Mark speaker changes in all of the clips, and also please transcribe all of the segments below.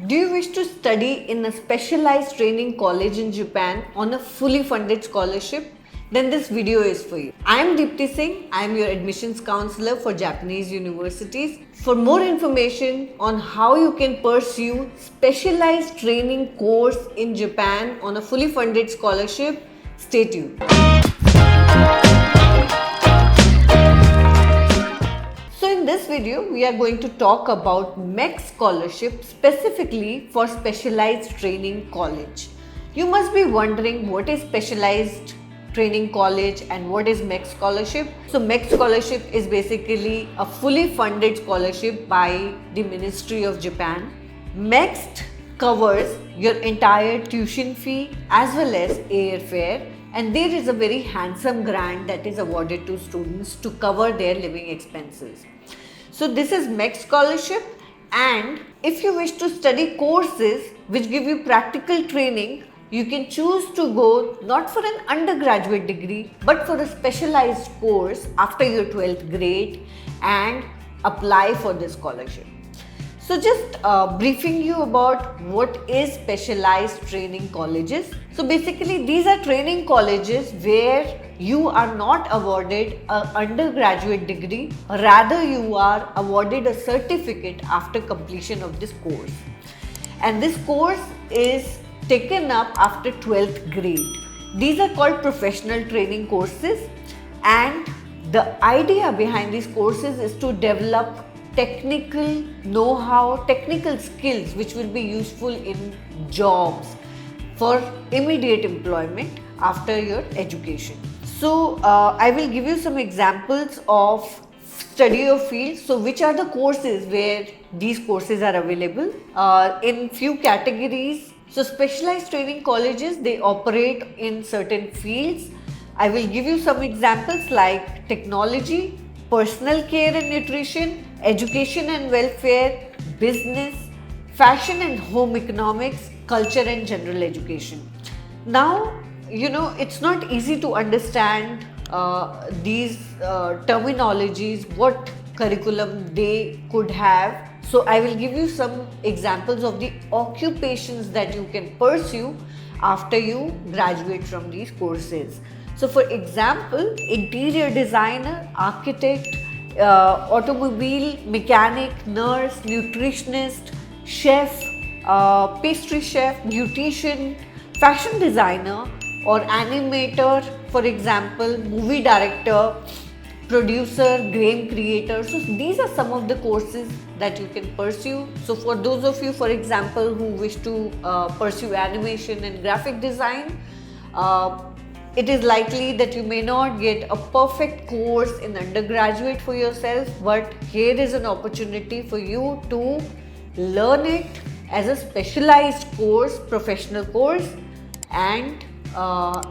Speaker 1: Do you wish to study in a specialized training college in Japan on a fully funded scholarship? Then this video is for you. I am Deepti Singh. I am your admissions counselor for Japanese universities. For more information on how you can pursue specialized training course in Japan on a fully funded scholarship, stay tuned. So in this video, we are going to talk about MEC scholarship specifically for specialized training college. You must be wondering what is specialized training college and what is MEC scholarship. So MEC scholarship is basically a fully funded scholarship by the Ministry of Japan. MEC covers your entire tuition fee as well as airfare, and there is a very handsome grant that is awarded to students to cover their living expenses. So this is MEC scholarship, and if you wish to study courses which give you practical training, you can choose to go not for an undergraduate degree but for a specialized course after your 12th grade and apply for this scholarship. So just briefing you about what is specialized training colleges. So basically these are training colleges where you are not awarded an undergraduate degree, rather you are awarded a certificate after completion of this course. And this course is taken up after 12th grade. These are called professional training courses, and the idea behind these courses is to develop technical know-how, technical skills which will be useful in jobs for immediate employment after your education. So I will give you some examples of study of field. So which are the courses where these courses are available in few categories. So specialized training colleges, they operate in certain fields. I will give you some examples like technology, personal care and nutrition, education and welfare, business, fashion and home economics, culture and general education. Now, it's not easy to understand these terminologies, what curriculum they could have. So I will give you some examples of the occupations that you can pursue after you graduate from these courses. So for example, interior designer, architect, automobile mechanic, nurse, nutritionist, chef, pastry chef, beautician, fashion designer or animator, for example, movie director, producer, game creator. So these are some of the courses that you can pursue. So for those of you, for example, who wish to pursue animation and graphic design, it is likely that you may not get a perfect course in undergraduate for yourself, but here is an opportunity for you to learn it as a specialized course, professional course, and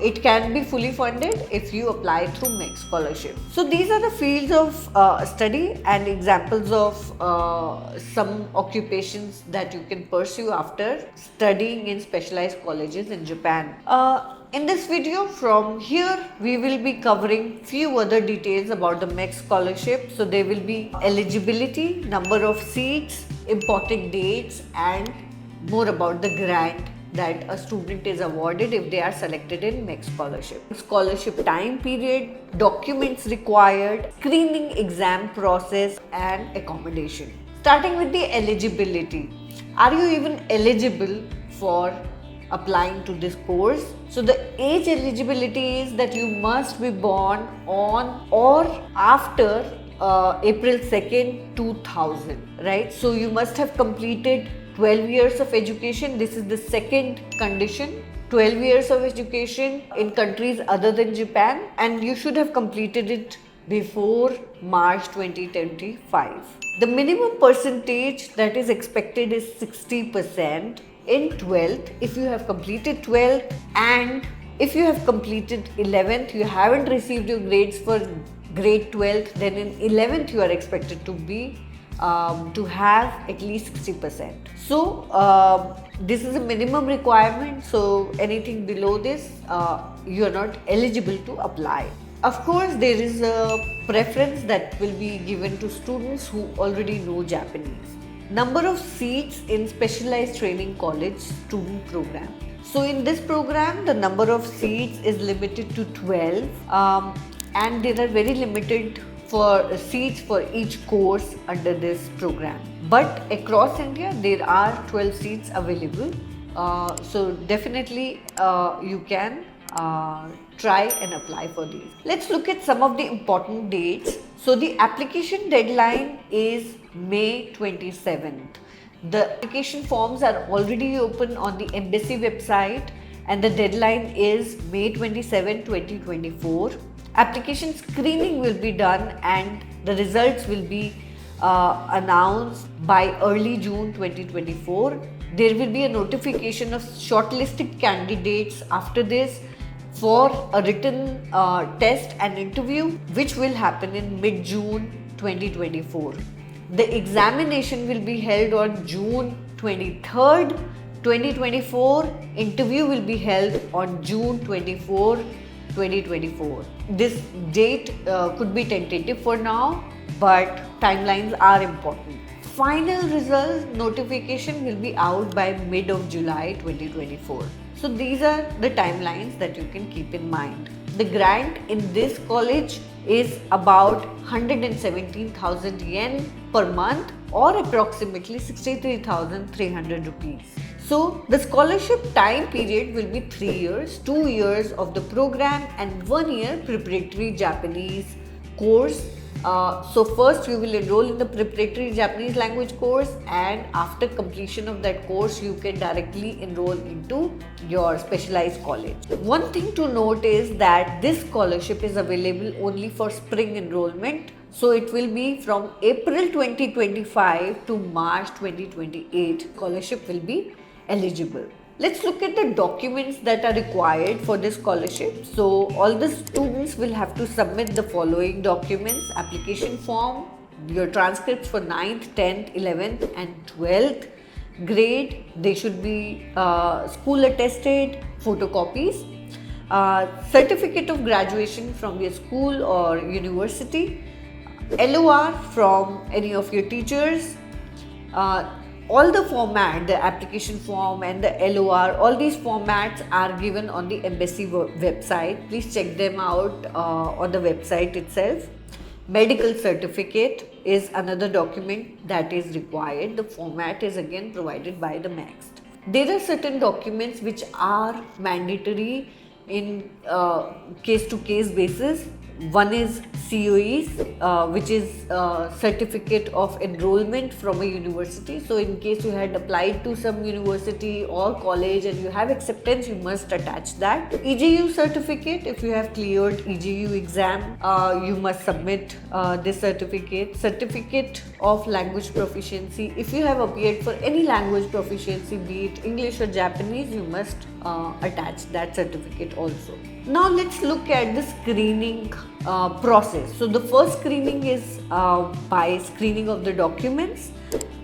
Speaker 1: it can be fully funded if you apply through MEC scholarship. So these are the fields of study and examples of some occupations that you can pursue after studying in specialized colleges in Japan. In this video, from here we will be covering few other details about the MEC scholarship. So there will be eligibility, number of seats, important dates, and more about the grant that a student is awarded if they are selected in MEC scholarship. Scholarship time period, documents required, screening exam process, and accommodation. Starting with the eligibility. Are you even eligible for applying to this course? So the age eligibility is that you must be born on or after April 2nd, 2000, right? So you must have completed 12 years of education. This is the second condition. 12 years of education in countries other than Japan, and you should have completed it before March 2025. The minimum percentage that is expected is 60% in 12th if you have completed 12th, and if you have completed 11th, you haven't received your grades for grade 12th, then in 11th you are expected to be to have at least 60%. So this is a minimum requirement, so anything below this you are not eligible to apply. Of course, there is a preference that will be given to students who already know Japanese. Number of seats in Specialized Training College student program. So in this program, the number of seats is limited to 12, and there are very limited for seats for each course under this program. But across India, there are 12 seats available. So definitely you can try and apply for these. Let's look at some of the important dates. So the application deadline is May 27th. The application forms are already open on the embassy website and the deadline is May 27, 2024. Application screening will be done and the results will be announced by early June 2024. There will be a notification of shortlisted candidates after this for a written test and interview, which will happen in mid-June 2024. The examination will be held on June 23rd, 2024. Interview will be held on June 24, 2024. This date could be tentative for now, but timelines are important. Final result notification will be out by mid of July 2024. So these are the timelines that you can keep in mind. The grant in this college is about 117,000 yen per month or approximately 63,300 rupees. So the scholarship time period will be 3 years, 2 years of the program and 1 year preparatory Japanese course. So first you will enroll in the preparatory Japanese language course, and after completion of that course you can directly enroll into your specialized college. One thing to note is that this scholarship is available only for spring enrollment. So it will be from April 2025 to March 2028 scholarship will be eligible. Let's look at the documents that are required for this scholarship. So all the students will have to submit the following documents: application form, your transcripts for 9th, 10th, 11th and 12th grade. They should be school attested photocopies, certificate of graduation from your school or university, LOR from any of your teachers, all the format, the application form and the LOR, all these formats are given on the embassy website. Please check them out on the website itself. Medical certificate is another document that is required. The format is again provided by the MEXT. There are certain documents which are mandatory in case-to-case basis. One is COEs, which is certificate of enrollment from a university. So in case you had applied to some university or college and you have acceptance, you must attach that. EGU certificate, if you have cleared EGU exam, you must submit this certificate. Certificate of language proficiency, if you have appeared for any language proficiency, be it English or Japanese, you must attach that certificate also. Now let's look at the screening process. So the first screening is by screening of the documents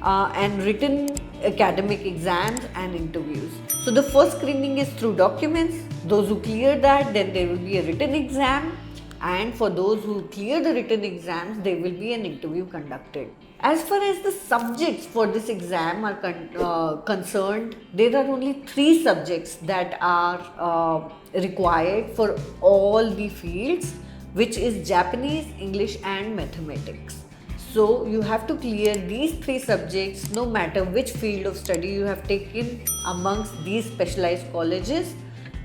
Speaker 1: and written academic exams and interviews. So the first screening is through documents. Those who clear that, then there will be a written exam, and for those who clear the written exams, there will be an interview conducted. As far as the subjects for this exam are concerned, there are only 3 subjects that are required for all the fields, which is Japanese, English and mathematics. So you have to clear these 3 subjects no matter which field of study you have taken amongst these specialized colleges.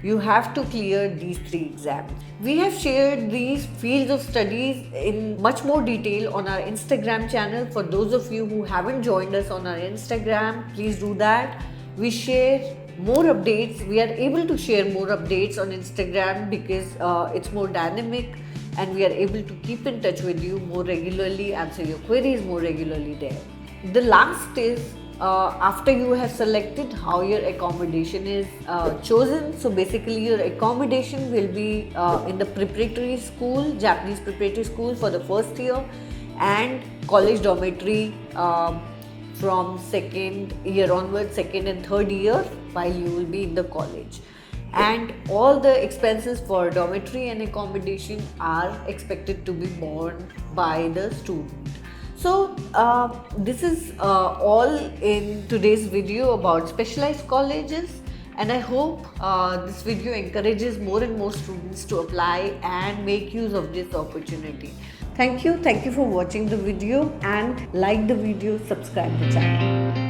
Speaker 1: You have to clear these 3 exams. We have shared these fields of studies in much more detail on our Instagram channel. For those of you who haven't joined us on our Instagram, please do that. We share more updates. We are able to share more updates on Instagram because it's more dynamic and we are able to keep in touch with you more regularly, answer your queries more regularly there. The last is after you have selected how your accommodation is chosen. So basically your accommodation will be in the preparatory school, Japanese preparatory school for the first year, and college dormitory from second year onwards, second and third year while you will be in the college. And all the expenses for dormitory and accommodation are expected to be borne by the student. So this is all in today's video about specialized colleges, and I hope this video encourages more and more students to apply and make use of this opportunity. Thank you for watching the video, and like the video, subscribe the channel.